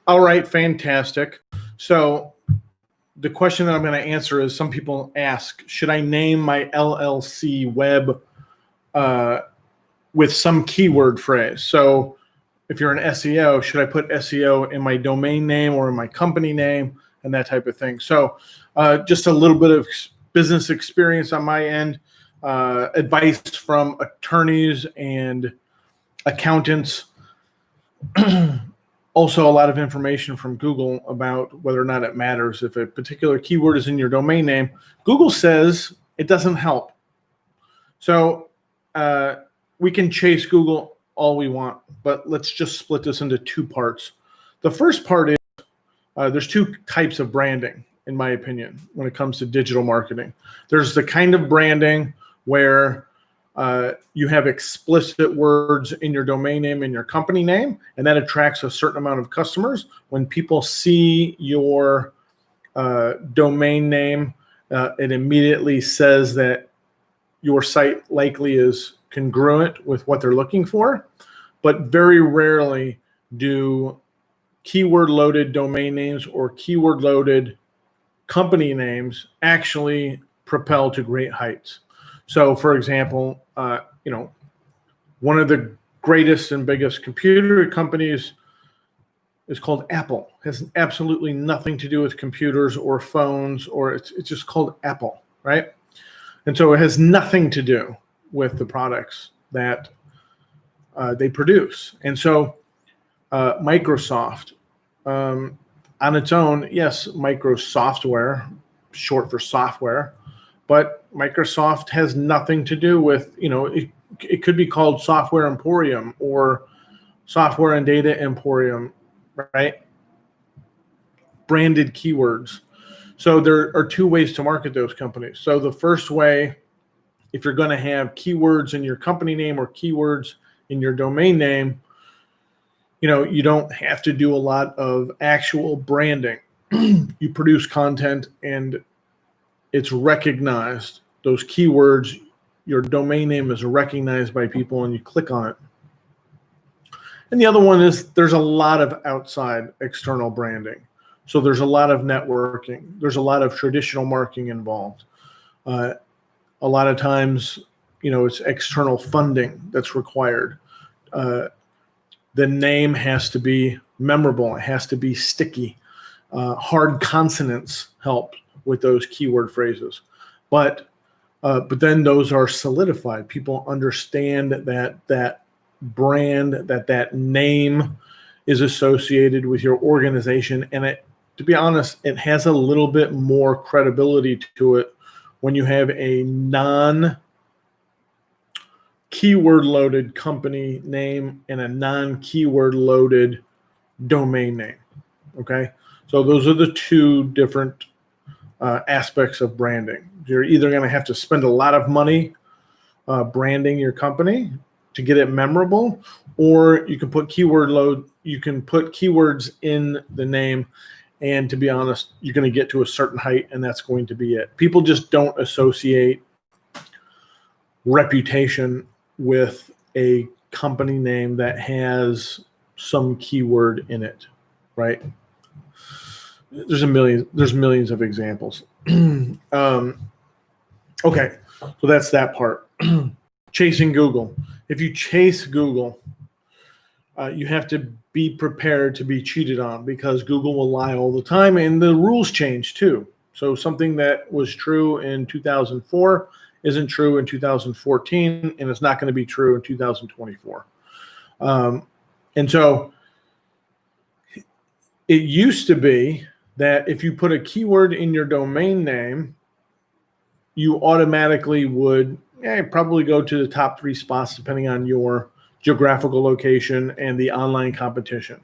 All right, fantastic. So the question that I'm going to answer is, some people ask, should I name my LLC web with some keyword phrase? So if you're an SEO, should I put SEO in my domain name or in my company name and that type of thing? So just a little bit of business experience on my end, advice from attorneys and accountants. Also, a lot of information from Google about whether or not it matters. If a particular keyword is in your domain name, Google says it doesn't help. So we can chase Google all we want, but let's just split this into two parts. The first part is there's two types of branding, in my opinion, when it comes to digital marketing. There's the kind of branding where you have explicit words in your domain name and your company name, and that attracts a certain amount of customers. When people see your domain name, it immediately says that your site likely is congruent with what they're looking for. But very rarely do keyword loaded domain names or keyword loaded company names actually propel to great heights. So, for example, one of the greatest and biggest computer companies is called Apple. It has absolutely nothing to do with computers or phones, or it's just called Apple, right? And so it has nothing to do with the products that they produce. And so Microsoft, on its own, yes, Microsoftware, short for software, but Microsoft has nothing to do with, it could be called Software Emporium or Software and Data Emporium, right? Branded keywords. So there are two ways to market those companies. So the first way, if you're going to have keywords in your company name or keywords in your domain name, you don't have to do a lot of actual branding. You produce content and it's recognized. Those keywords, your domain name is recognized by people and you click on it. And the other one is there's a lot of outside external branding. So there's a lot of networking. There's a lot of traditional marketing involved. A lot of times, it's external funding that's required. The name has to be memorable. It has to be sticky. Hard consonants help with those keyword phrases. But then those are solidified. People understand that brand, that name is associated with your organization. And to be honest, it has a little bit more credibility to it when you have a non-keyword loaded company name and a non-keyword loaded domain name. Okay, so those are the two different aspects of branding. You're either going to have to spend a lot of money branding your company to get it memorable, or you can put keywords in the name, and to be honest, you're going to get to a certain height and that's going to be it. People just don't associate reputation with a company name that has some keyword in it, right? There's millions of examples. Okay, so that's that part. Chasing Google. If you chase Google, you have to be prepared to be cheated on, because Google will lie all the time and the rules change too. So something that was true in 2004 isn't true in 2014, and it's not going to be true in 2024. And so it used to be that if you put a keyword in your domain name, you automatically would probably go to the top 3 spots depending on your geographical location and the online competition.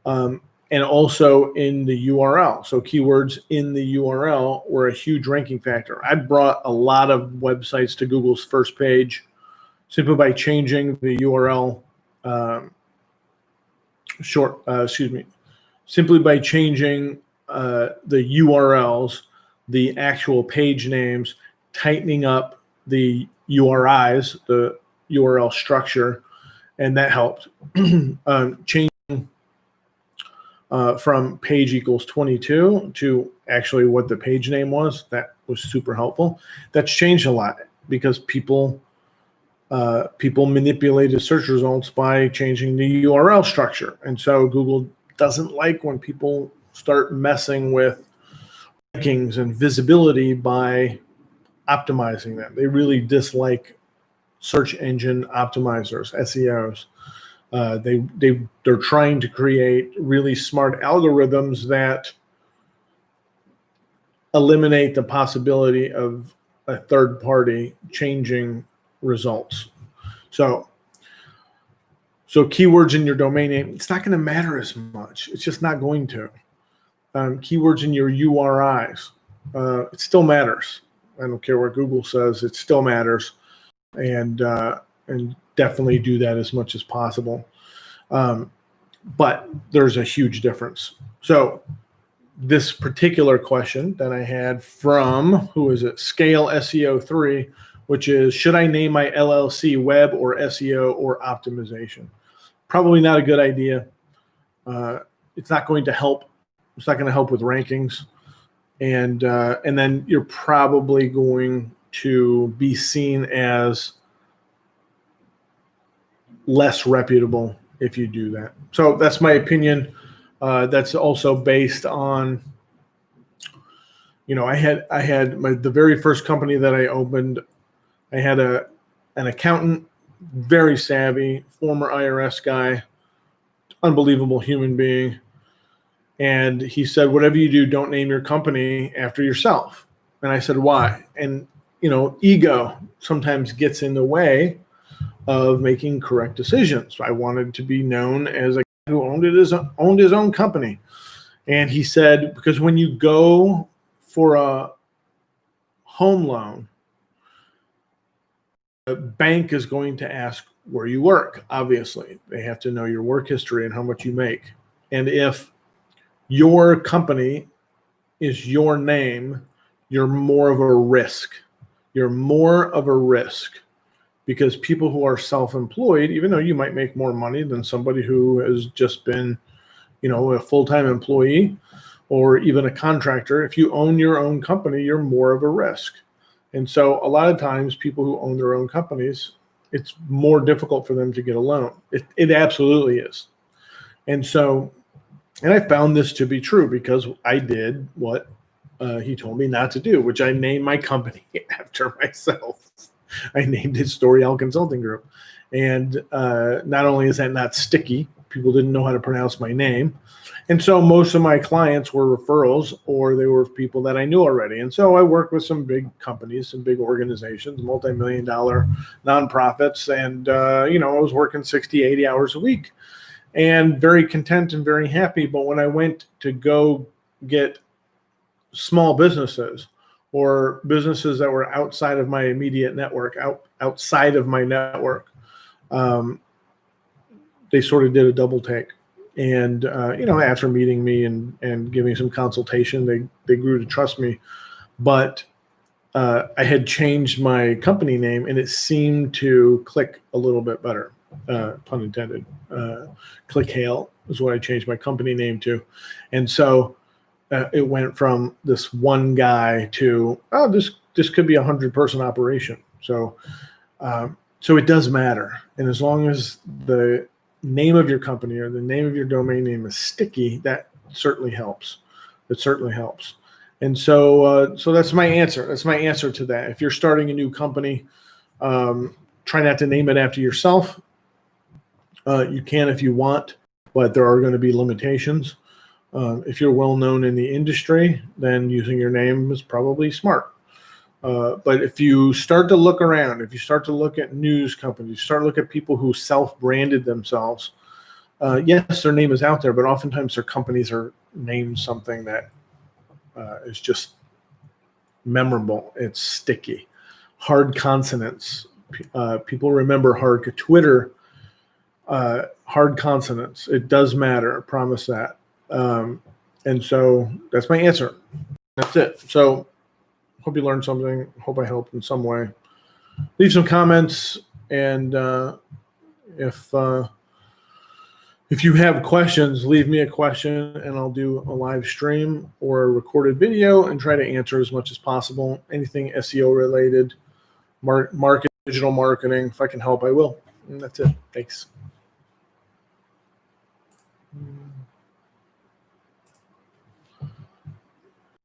And also in the URL. So keywords in the URL were a huge ranking factor. I brought a lot of websites to Google's first page simply by changing the URL simply by changing the URLs, the actual page names, tightening up the URIs, the URL structure, and that helped. Changing from page equals 22 to actually what the page name was. That was super helpful. That's changed a lot because people manipulated search results by changing the URL structure. And so Google doesn't like when people start messing with rankings and visibility by optimizing them. They really dislike search engine optimizers, SEOs. They're trying to create really smart algorithms that eliminate the possibility of a third party changing results. So keywords in your domain name, it's not going to matter as much. It's just not going to. Keywords in your URIs, it still matters. I don't care what Google says, it still matters. And definitely do that as much as possible. But there's a huge difference. So this particular question that I had from, who is it? Scale SEO 3, which is, should I name my LLC web or SEO or optimization? Probably not a good idea. It's not going to help. It's not going to help with rankings. And then you're probably going to be seen as less reputable if you do that. So that's my opinion. That's also based on, I had the very first company that I opened. I had an accountant, very savvy, former IRS guy, unbelievable human being. And he said, whatever you do, don't name your company after yourself. And I said, why? And, ego sometimes gets in the way of making correct decisions. I wanted to be known as a guy who owned his own company. And he said, because when you go for a home loan, the bank is going to ask where you work. Obviously, they have to know your work history and how much you make. And if your company is your name, you're more of a risk. You're more of a risk because people who are self-employed, even though you might make more money than somebody who has just been, a full-time employee or even a contractor, if you own your own company, you're more of a risk. And so a lot of times people who own their own companies, it's more difficult for them to get a loan. It absolutely is. And I found this to be true because I did what he told me not to do, which I named my company after myself. I named it Storyell Consulting Group. And not only is that not sticky, people didn't know how to pronounce my name. And so most of my clients were referrals or they were people that I knew already. And so I worked with some big companies, some big organizations, multi-million-dollar nonprofits. And, I was working 60, 80 hours a week and very content and very happy. But when I went to go get small businesses or businesses that were outside of my immediate network, outside of my network, they sort of did a double take. And, after meeting me and giving some consultation, they grew to trust me. But I had changed my company name and it seemed to click a little bit better, pun intended. Click Hail is what I changed my company name to. And so it went from this one guy to, this could be a 100-person operation. So it does matter. And as long as the name of your company or the name of your domain name is sticky, that certainly helps. It certainly helps. And so that's my answer. That's my answer to that. If you're starting a new company, try not to name it after yourself. You can if you want, but there are going to be limitations. If you're well known in the industry, then using your name is probably smart. But if you start to look around, if you start to look at news companies, start to look at people who self-branded themselves, yes, their name is out there, but oftentimes their companies are named something that is just memorable. It's sticky. Hard consonants. People remember hard. Twitter, hard consonants. It does matter. I promise that. And so that's my answer. That's it. So hope you learned something. Hope I helped in some way. Leave some comments, and if If you have questions, leave me a question and I'll do a live stream or a recorded video and try to answer as much as possible. Anything SEO related, market, digital marketing, if I can help, I will. And that's it. Thanks.